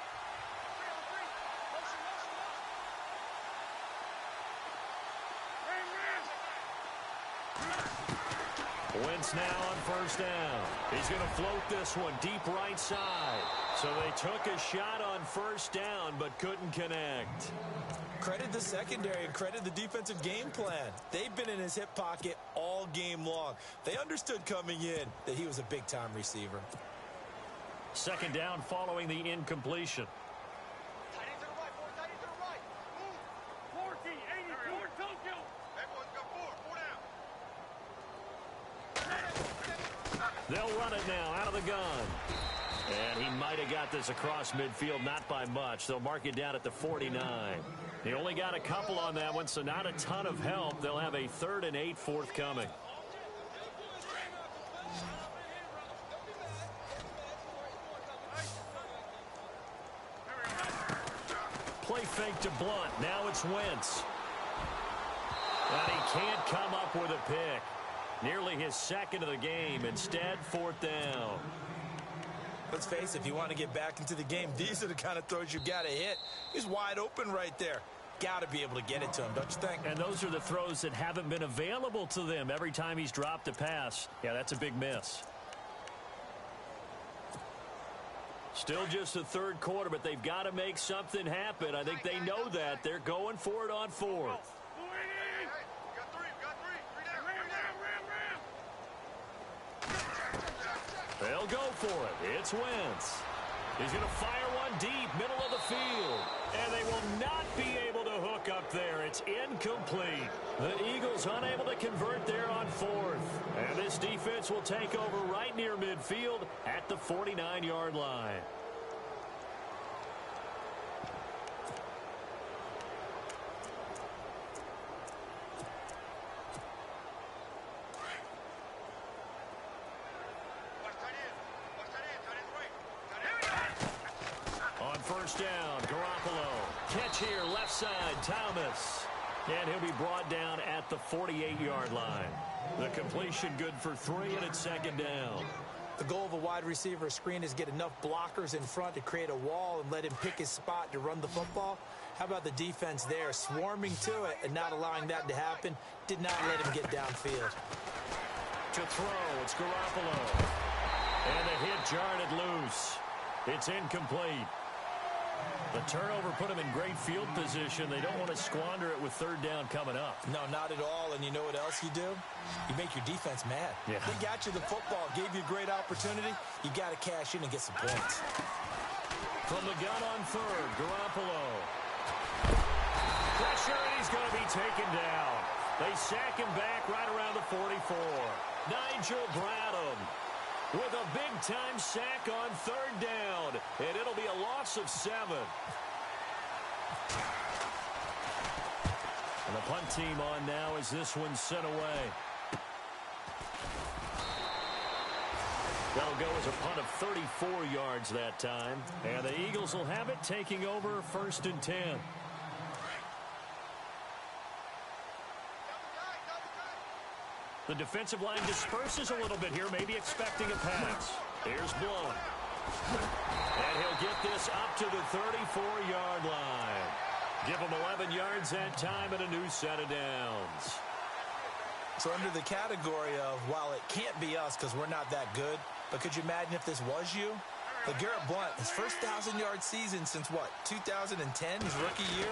Wentz now on 1st down. He's going to float this one deep right side. So they took a shot on 1st down but couldn't connect. Credit the secondary and credit the defensive game plan. They've been in his hip pocket all game long. They understood coming in that he was a big-time receiver. 2nd down following the incompletion. They'll run it now out of the gun. And he might have got this across midfield, not by much. They'll mark it down at the 49. He only got a couple on that one, so not a ton of help. They'll have a 3rd and 8 forthcoming. Play fake to Blunt. Now it's Wentz. And he can't come up with a pick. Nearly his 2nd of the game. Instead, 4th down. Let's face it, if you want to get back into the game, these are the kind of throws you got to hit. He's wide open right there. Got to be able to get it to him, don't you think? And those are the throws that haven't been available to them every time he's dropped a pass. Yeah, that's a big miss. Still just the 3rd quarter, but they've got to make something happen. I think they know that. They're going for it on 4th. They'll go for it. It's Wentz. He's going to fire one deep, middle of the field. And they will not be able to hook up there. It's incomplete. The Eagles unable to convert there on 4th. And this defense will take over right near midfield at the 49-yard line. first down. Garoppolo. Catch here, left side, Thomas. And he'll be brought down at the 48-yard line. The completion good for 3, and it's second down. The goal of a wide receiver screen is get enough blockers in front to create a wall and let him pick his spot to run the football. How about the defense there, swarming to it and not allowing that to happen? Did not let him get downfield. To throw, it's Garoppolo. And the hit jarred it loose. It's incomplete. The turnover put him in great field position. They don't want to squander it with third down coming up. No, not at all. And you know what else you do? You make your defense mad. Yeah. They got you the football, gave you a great opportunity. You got to cash in and get some points. From the gun on third, Garoppolo. Pressure, and he's going to be taken down. They sack him back right around the 44. Nigel Bradham with a big-time sack on third down, and it'll be a loss of 7. And the punt team on now as this one's sent away. That'll go as a punt of 34 yards that time, and the Eagles will have it, taking over 1st and 10. The defensive line disperses a little bit here, maybe expecting a pass. Here's Blunt. And he'll get this up to the 34-yard line. Give him 11 yards that time and a new set of downs. So under the category of, while it can't be us because we're not that good, but could you imagine if this was you? Garrett Blunt, his first 1,000-yard season since, what, 2010, his rookie year,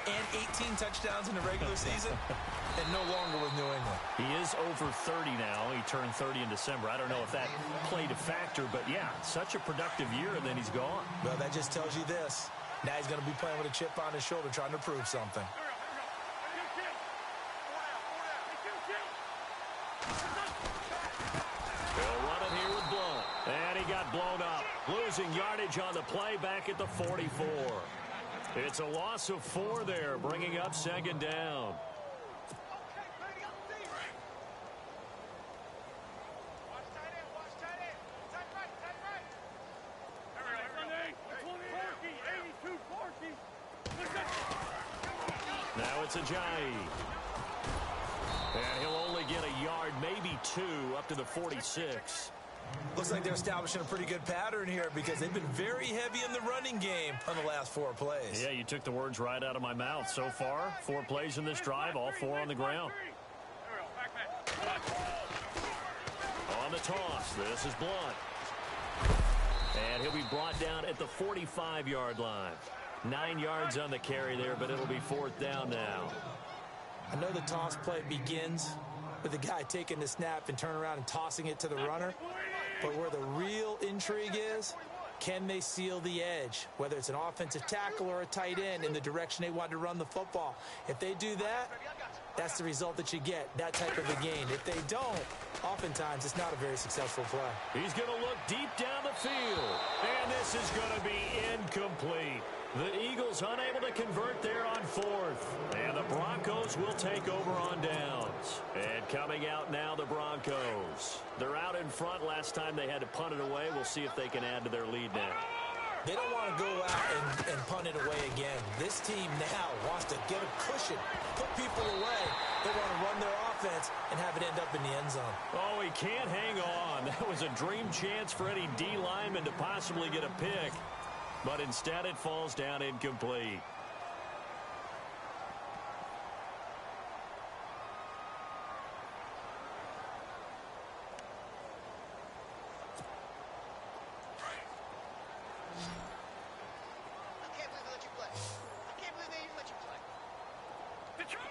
and 18 touchdowns in the regular season, and no longer with New England. He is over 30 now. He turned 30 in December. I don't know if that played a factor, but, yeah, such a productive year, and then he's gone. Well, that just tells you this. Now he's going to be playing with a chip on his shoulder trying to prove something. Blown up, losing yardage on the play back at the 44. It's a loss of 4 there, bringing up second down. Now it's Ajayi. And he'll only get a yard, maybe 2, up to the 46. Looks like they're establishing a pretty good pattern here because they've been very heavy in the running game on the last 4 plays. Yeah, you took the words right out of my mouth. So far, 4 plays in this drive, all 4 on the ground. On the toss, this is Blunt. And he'll be brought down at the 45-yard line. 9 yards on the carry there, but it'll be 4th down now. I know the toss play begins with the guy taking the snap and turning around and tossing it to the runner. But where the real intrigue is, can they seal the edge, whether it's an offensive tackle or a tight end, in the direction they want to run the football? If they do that, that's the result that you get, that type of a gain. If they don't, oftentimes it's not a very successful play. He's going to look deep down the field, and this is going to be incomplete. The Eagles unable to convert there on 4th, and the Broncos will take over on downs. And coming out now, the Broncos. They're out in front. Last time they had to punt it away. We'll see if they can add to their lead now. They don't want to go out and punt it away again. This team now wants to get a cushion, put people away. They want to run their offense and have it end up in the end zone. Oh, he can't hang on. That was a dream chance for any D lineman to possibly get a pick. But instead it falls down incomplete.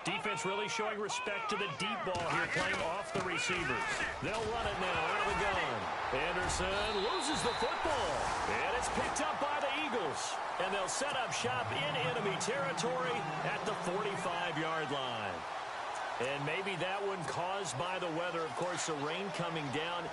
Defense really showing respect to the deep ball here, playing off the receivers. They'll run it now out of the gun. Anderson loses the football, and it's picked up by the Eagles. And they'll set up shop in enemy territory at the 45-yard line. And maybe that one caused by the weather. Of course, the rain coming down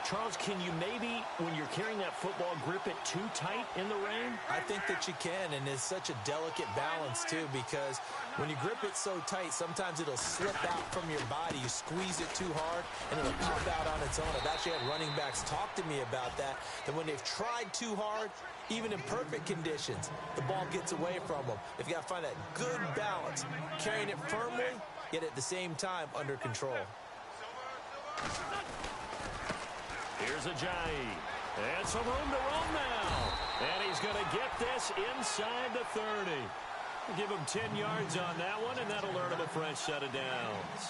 Charles, can you maybe, when you're carrying that football, grip it too tight in the rain? I think that you can, and it's such a delicate balance, too, because when you grip it so tight, sometimes it'll slip out from your body. You squeeze it too hard, and it'll pop out on its own. I've actually had running backs talk to me about that when they've tried too hard, even in perfect conditions, the ball gets away from them. If you got to find that good balance, carrying it firmly, yet at the same time under control. Here's Ajayi. And some room to roam now. And he's going to get this inside the 30. Give him 10 yards on that one, and that'll earn him a fresh set of downs.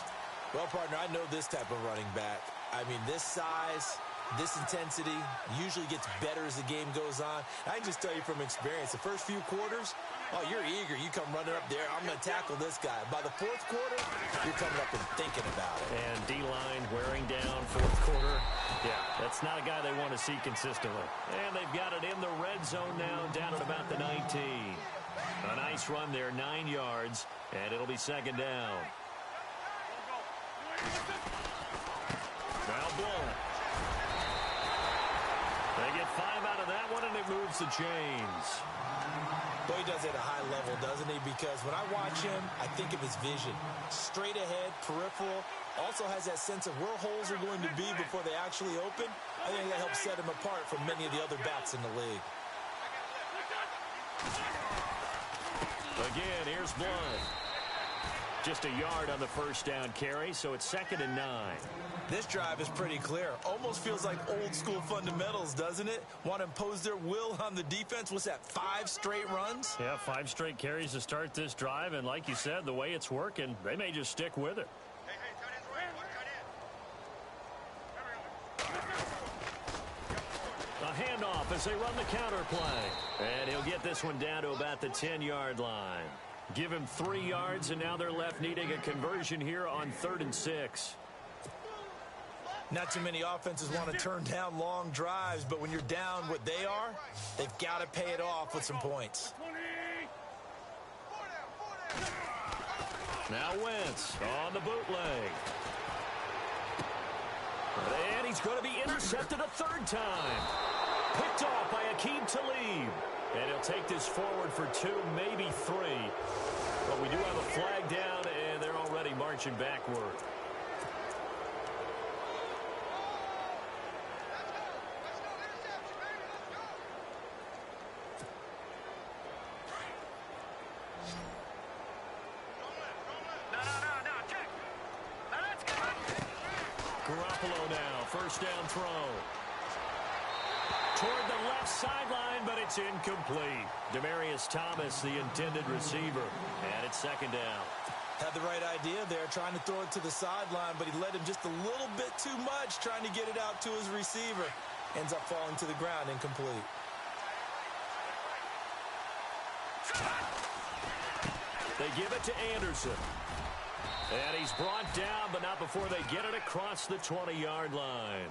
Well, partner, I know this type of running back. I mean, this size, this intensity usually gets better as the game goes on. I can just tell you from experience, the first few quarters, oh, you're eager. You come running up there. I'm going to tackle this guy. By the fourth quarter, you're coming up and thinking about it. And D-line wearing down fourth quarter. Yeah, that's not a guy they want to see consistently. And they've got it in the red zone now, down at about the 19. A nice run there, 9 yards, and it'll be second down. Now Blunt. They get 5 out of that one, and it moves the chains. Boy, he does it at a high level, doesn't he? Because when I watch him, I think of his vision. Straight ahead, peripheral. Also has that sense of where holes are going to be before they actually open. I think that helps set him apart from many of the other backs in the league. Again, here's Blunt. Just a yard on the first down carry, so it's 2nd and 9. This drive is pretty clear. Almost feels like old school fundamentals, doesn't it? Want to impose their will on the defense. What's that, 5 straight runs? Yeah, 5 straight carries to start this drive, and like you said, the way it's working, they may just stick with it. A handoff as they run the counter play. And he'll get this one down to about the 10-yard line. Give him 3 yards, and now they're left needing a conversion here on 3rd and 6. Not too many offenses want to turn down long drives, but when you're down what they are, they've got to pay it off with some points. Now Wentz on the bootleg. And he's going to be intercepted a 3rd time. Picked off by Aqib Talib. And he'll take this forward for 2, maybe 3. But we do have a flag down, and they're already marching backward. Garoppolo now, first down throw. Toward the left sideline, but it's incomplete. Demaryius Thomas, the intended receiver, and it's 2nd down. Had the right idea there, trying to throw it to the sideline, but he led him just a little bit too much, trying to get it out to his receiver. Ends up falling to the ground, incomplete. They give it to Anderson. And he's brought down, but not before they get it across the 20-yard line.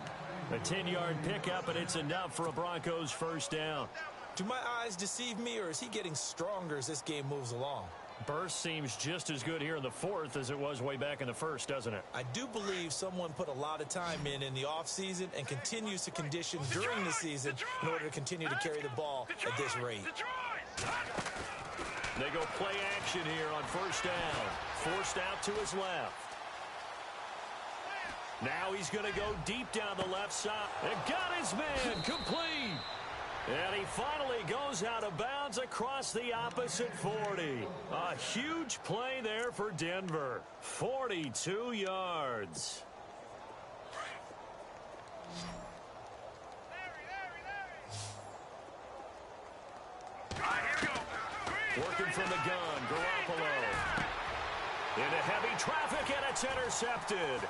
A 10-yard pickup, and it's enough for a Broncos first down. Do my eyes deceive me, or is he getting stronger as this game moves along? Burst seems just as good here in the 4th as it was way back in the 1st, doesn't it? I do believe someone put a lot of time in the offseason and continues to condition during the season in order to continue to carry the ball at this rate. They go play action here on first down. Forced out to his left. Now he's going to go deep down the left side. And got his man complete. And he finally goes out of bounds across the opposite 40. A huge play there for Denver. 42 yards. Working from the gun, Garoppolo. Into heavy traffic, and it's intercepted.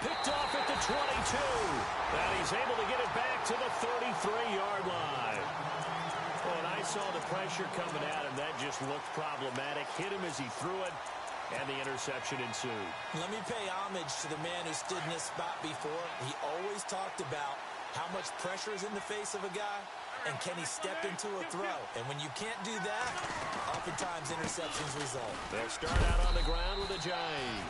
Picked off at the 22. And he's able to get it back to the 33-yard line. Oh, and I saw the pressure coming at him. That just looked problematic. Hit him as he threw it, and the interception ensued. Let me pay homage to the man who stood in this spot before. He always talked about how much pressure is in the face of a guy, and can he step into a throw? And when you can't do that, oftentimes interceptions result. They'll start out on the ground with Ajayi.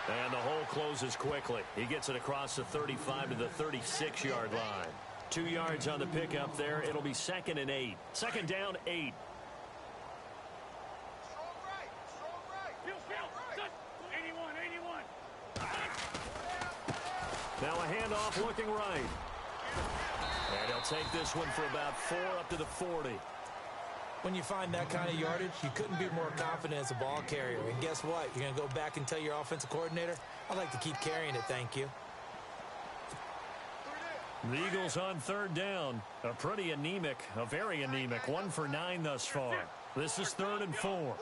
And the hole closes quickly. He gets it across the 35 to the 36-yard line. 2 yards on the pickup there. It'll be 2nd and 8. Second down, 8. Now a handoff looking right. And he'll take this one for about 4 up to the 40. When you find that kind of yardage, you couldn't be more confident as a ball carrier. And guess what? You're going to go back and tell your offensive coordinator, I'd like to keep carrying it, thank you. The Eagles on 3rd down. A pretty anemic, a very anemic 1 for 9 thus far. This is 3rd and 4.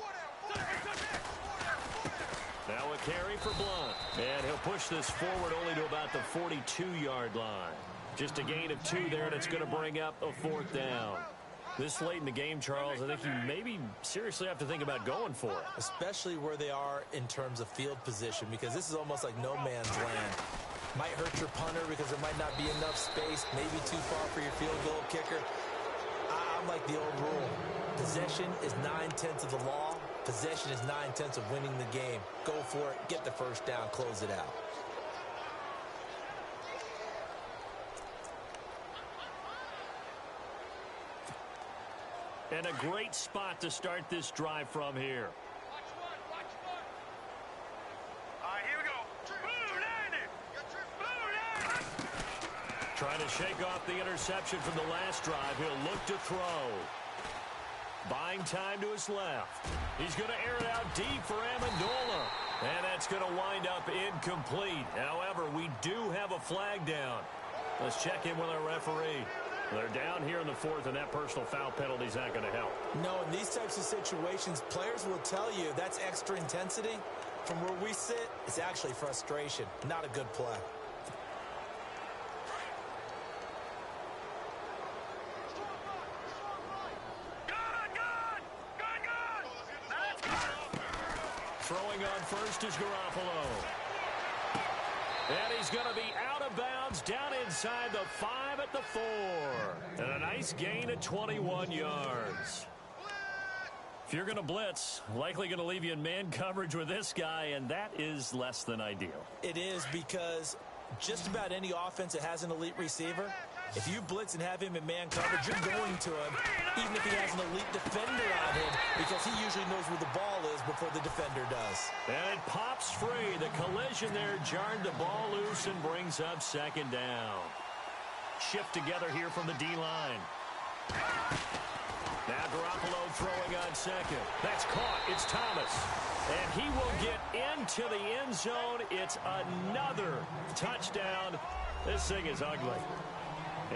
Now a carry for Blunt. And he'll push this forward only to about the 42-yard line. Just a gain of 2 there, and it's going to bring up a 4th down. This late in the game, Charles, I think you maybe seriously have to think about going for it. Especially where they are in terms of field position, because this is almost like no man's land. Might hurt your punter because there might not be enough space, maybe too far for your field goal kicker. I'm like the old rule. Possession is 9/10 of the law. Possession is 9/10 of winning the game. Go for it, get the first down, close it out. And a great spot to start this drive from here. All right, here we go. Trying to shake off the interception from the last drive. He'll look to throw. Buying time to his left. He's going to air it out deep for Amendola. And that's going to wind up incomplete. However, we do have a flag down. Let's check in with our referee. They're down here in the 4th, and that personal foul penalty is not going to help. No, in these types of situations, players will tell you that's extra intensity. From where we sit, it's actually frustration, not a good play. Throwing on first is Garoppolo. And he's going to be out of bounds down inside the 5 at the 4. And a nice gain of 21 yards. If you're going to blitz, likely going to leave you in man coverage with this guy, and that is less than ideal. It is, because just about any offense that has an elite receiver, if you blitz and have him in man coverage, you're going to him, even if he has an elite defender on him, because he usually knows where the ball is before the defender does. And it pops free. The collision there jarred the ball loose and brings up 2nd down. Shift together here from the D-line. Now Garoppolo throwing on 2nd. That's caught. It's Thomas. And he will get into the end zone. It's another touchdown. This thing is ugly.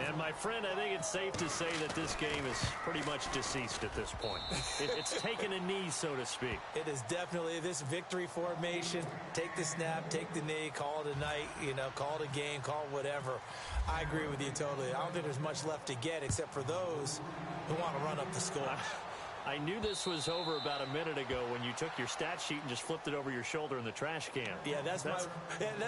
And, my friend, I think it's safe to say that this game is pretty much deceased at this point. It's taken a knee, so to speak. It is definitely this victory formation. Take the snap, take the knee, call it a night, call it a game, call it whatever. I agree with you totally. I don't think there's much left to get except for those who want to run up the score. I knew this was over about a minute ago when you took your stat sheet and just flipped it over your shoulder in the trash can. Yeah, that's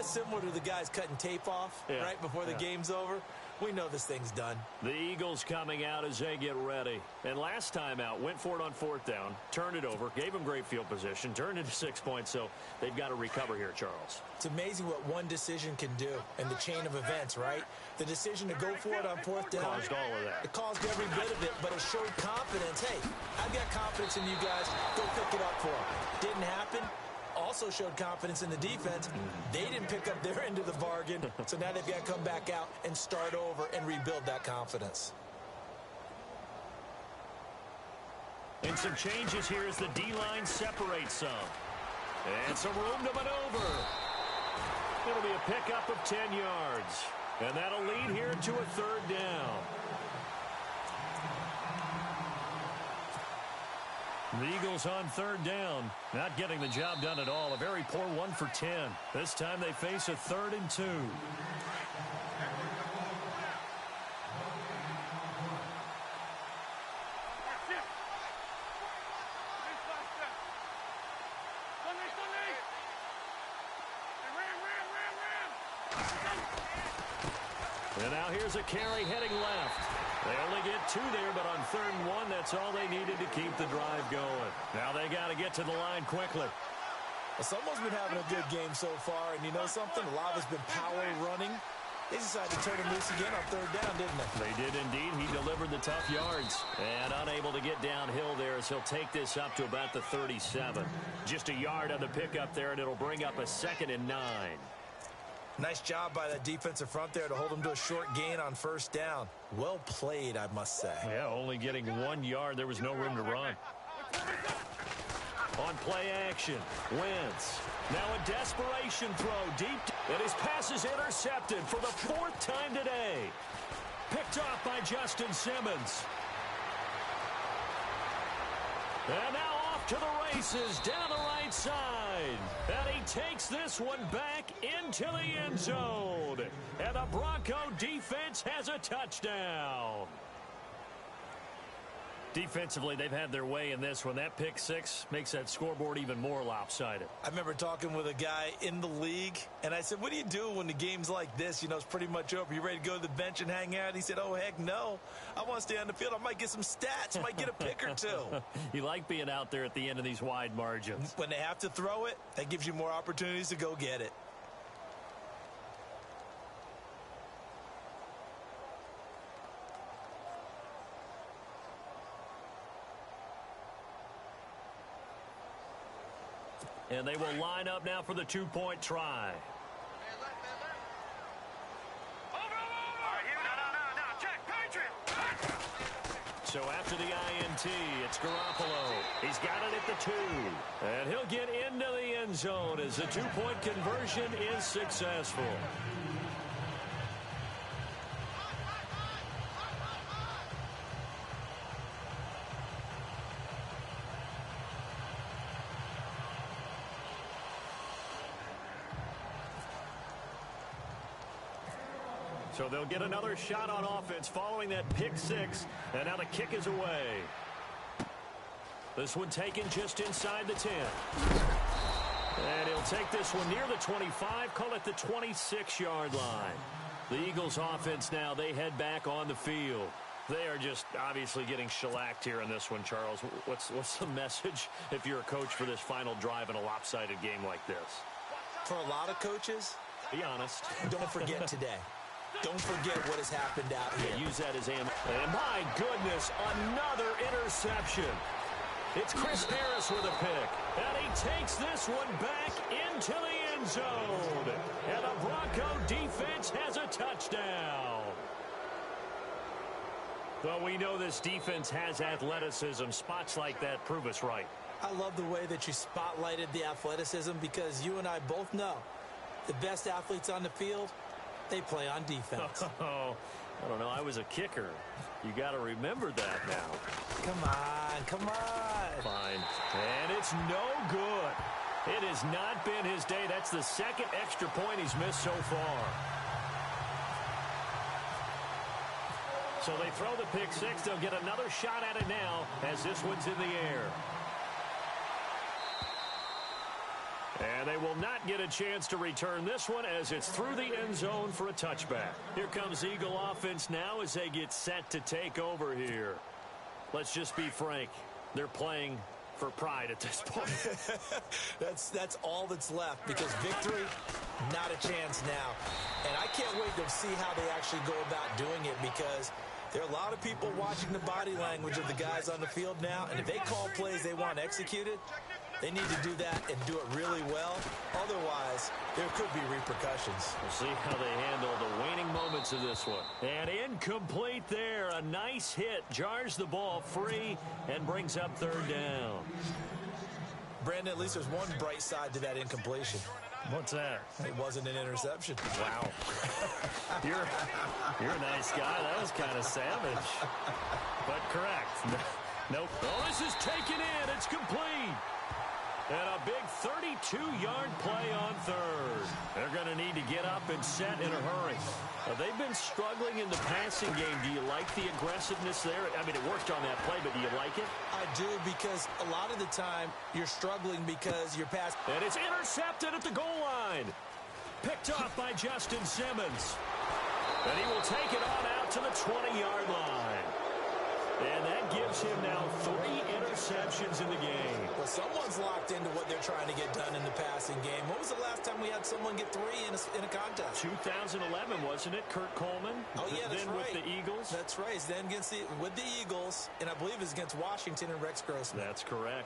similar to the guys cutting tape off right before the game's over. We know this thing's done. The Eagles coming out as they get ready. And last time out, went for it on 4th down, turned it over, gave them great field position, turned it to 6 points, so they've got to recover here, Charles. It's amazing what one decision can do in the chain of events, right? The decision to go for it on 4th down. Caused all of that. It caused every bit of it, but it showed confidence. Hey, I've got confidence in you guys. Go pick it up for them. Didn't happen. Also showed confidence in the defense. They didn't pick up their end of the bargain, so now they've got to come back out and start over and rebuild that confidence. And some changes here as the D-line separates some. And some room to maneuver. It'll be a pickup of 10 yards. And that'll lead here to a 3rd down. The Eagles on 3rd down. Not getting the job done at all. A very poor 1 for 10. This time they face a 3rd and 2. And now here's a carry heading left. They only get 2 there, but on 3rd and 1, that's all they needed to keep the drive going. Now they got to get to the line quickly. Well, someone's been having a good game so far, and you know something? A lot of it's been power running. They decided to turn him loose again on third down, didn't they? They did indeed. He delivered the tough yards. And unable to get downhill there as he'll take this up to about the 37. Just a yard on the pickup there, and it'll bring up a 2nd and 9. Nice job by that defensive front there to hold him to a short gain on first down. Well played, I must say. Yeah, only getting 1 yard. There was no room to run. On play action, Wentz. Now a desperation throw deep. And his pass is intercepted for the 4th time today. Picked off by Justin Simmons. And now off to the races down the right side. And he takes this one back into the end zone. And the Bronco defense has a touchdown. Defensively, they've had their way in this one. That pick 6 makes that scoreboard even more lopsided. I remember talking with a guy in the league, and I said, what do you do when the game's like this? You know, it's pretty much over. You ready to go to the bench and hang out? He said, oh, heck no. I want to stay on the field. I might get some stats. Might get a pick or two. You like being out there at the end of these wide margins. When they have to throw it, that gives you more opportunities to go get it. And they will line up now for the 2-point try. So after the INT, it's Garoppolo. He's got it at the 2. And he'll get into the end zone as the 2-point conversion is successful. So they'll get another shot on offense following that pick 6. And now the kick is away. This one taken just inside the 10. And he'll take this one near the 25, call it the 26-yard line. The Eagles offense now, they head back on the field. They are just obviously getting shellacked here in this one, Charles. What's the message if you're a coach for this final drive in a lopsided game like this? For a lot of coaches, be honest. Don't forget today. Don't forget what has happened out here. Yeah, use that as ammo. And my goodness, another interception. It's Chris Harris with a pick. And he takes this one back into the end zone. And the Bronco defense has a touchdown. Well, we know this defense has athleticism. Spots like that prove us right. I love the way that you spotlighted the athleticism because you and I both know the best athletes on the field, they play on defense. Oh, I don't know. I was a kicker. You got to remember that now. Come on, come on. Fine. And it's no good. It has not been his day. That's the 2nd extra point he's missed so far. So they throw the pick 6. They'll get another shot at it now as this one's in the air. And they will not get a chance to return this one as it's through the end zone for a touchback. Here comes Eagle offense now as they get set to take over here. Let's just be frank. They're playing for pride at this point. That's all that's left because victory, not a chance now. And I can't wait to see how they actually go about doing it because there are a lot of people watching the body language of the guys on the field now. And if they call plays they want executed, they need to do that and do it really well. Otherwise, there could be repercussions. We'll see how they handle the waning moments of this one. And incomplete there. A nice hit. Jars the ball free and brings up 3rd down. Brandon, at least there's one bright side to that incompletion. What's that? It wasn't an interception. Wow. You're a nice guy. That was kind of savage. But correct. Nope. Oh, this is taken in. It's complete. And a big 32-yard play on 3rd. They're going to need to get up and set in a hurry. They've been struggling in the passing game. Do you like the aggressiveness there? I mean, it worked on that play, but do you like it? I do because a lot of the time you're struggling because your pass. And it's intercepted at the goal line. Picked off by Justin Simmons. And he will take it on out to the 20-yard line. And that gives him now 3 interceptions in the game. Well, someone's locked into what they're trying to get done in the passing game. When was the last time we had someone get 3 in a contest? 2011, wasn't it? Kurt Coleman. Oh, yeah, that's then right. with the Eagles. That's right. Then with the Eagles, and I believe it's against Washington and Rex Grossman. That's correct.